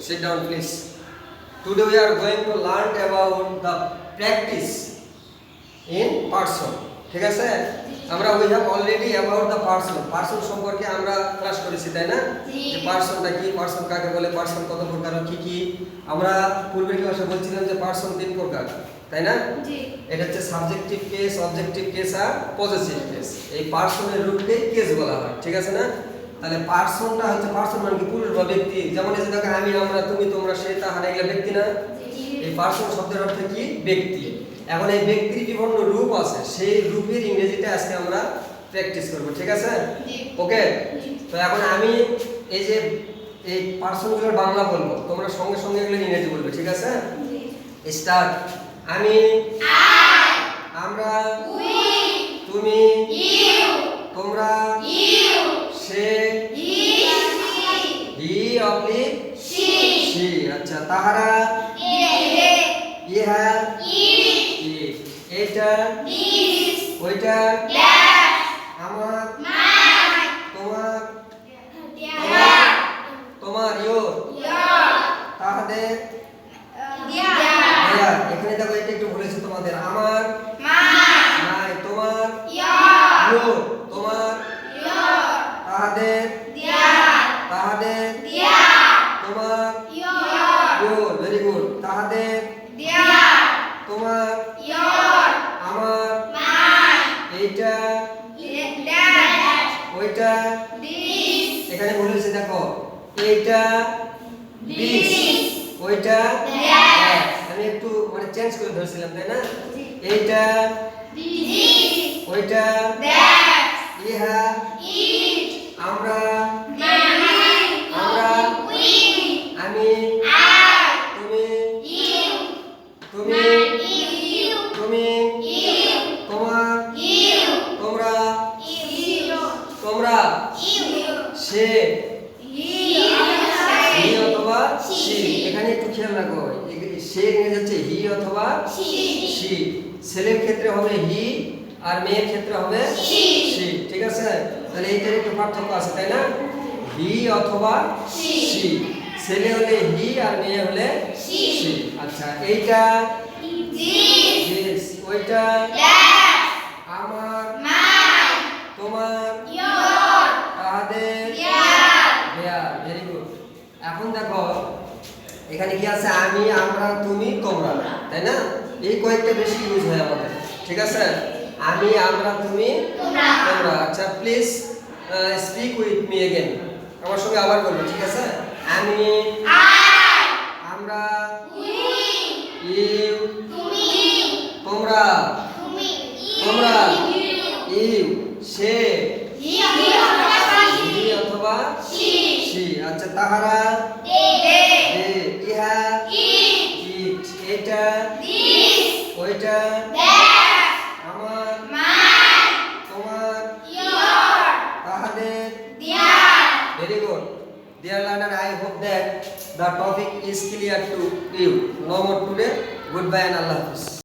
sit down please. Today we are going to learn about the practice in person. ঠিক আছে, আমরা we have already about the person সম্পর্কে আমরা class করেছি, তাই না? যে পারসনটা কি, পারসন কাকে বলে, পারসন কত প্রকার, কি কি আমরা পূর্বের ক্লাসে বলছিলাম যে পারসন তিন প্রকার, তাই না? জি। এটা হচ্ছে সাবজেক্টিভ কেস, অবজেক্টিভ কেস আর পজেসিভ কেস। এই পারসনের রূপকে কেস বলা হয়, ঠিক আছে না? তাহলে পারসনটা হচ্ছে, পারসন মানে কি পুরুষ বা ব্যক্তি, যেমন এই যে দেখো আমি, আমরা, তুমি, তোমরা, সে, তাহারা, এগুলা ব্যক্তি না? এই পারসন শব্দের অর্থ কি? ব্যক্তি। এখন এই ব্যক্তির বিভিন্ন রূপ আছে, সেই রূপের ইংরেজিটা আজকে আমরা প্র্যাকটিস করব, ঠিক আছে? ওকে, তো এখন আমি এই যে এই পারসনগুলোর বাংলা বলবো, তোমরা সঙ্গে সঙ্গে এগুলো ইংরেজি বলবে, ঠিক আছে? স্টার্ট। আমি, আমরা, তুমি, তোমরা, সে, হি অবলিক সি। আচ্ছা, তাহারা, ইহা, এটা, ওইটা, আমার, তোমার, তোমার, ইয়োর, তাহাদের, এখানে দেখো এটা একটু বলেছি তোমাদের, আমার, নাই, তোমার, ইয়োর, তোমার, তাহাদের, তাহাদের, তোমার, ইয়োর, ভেরি গুড, তাহাদের, তোমার, আমার, এইটা, ওইটা, এখানে বলেছে দেখো, এইটা দিস, ওইটা দ্যাট। আমি একটু মানে চেঞ্জ করে ধরছিলাম, তাই না? এইটা ওইটা ইহা, আমরা, আমি, তুমি, তুমি, তোমার, তোমরা, সে, হি অথবা সি। এখানে একটু খেয়াল রাখো, সে ইংরেজি হচ্ছে হি অথবা সি। ছেলের ক্ষেত্রে হবে হি আর মেয়ের ক্ষেত্রে হবে সি, ঠিক আছে? তাহলে এইটার একটু পার্থক্য আছে, তাই না? হি অথবা সি, ছেলে হলে হি আর মেয়ে হলে সি। আচ্ছা, এইটা দিস, ওইটা আমার, তোমার, তাহাদের, ভেরি গুড। এখন দেখো এখানে কি আছে, আমি, আমরা, তুমি, তোমরা, তাই না? এই কয়েকটা বেশি ইউজ হয় আমাদের, ঠিক আছে? আমি, আমরা, তুমি, তোমরা। আচ্ছা, please speak with me again, আমার সঙ্গে আবার বলবো, ঠিক আছে? আমি, আমরা, ইউ, তোমরা, ইউ, সে, হি অথবা সি। আচ্ছা, তাহারা, ইহা, ইট, এটা, ওইটা, আমার, তোমার, তাহাদের, very good. Dear learner, I hope that the topic is clear to you. No more today. Goodbye and Allah Hafiz.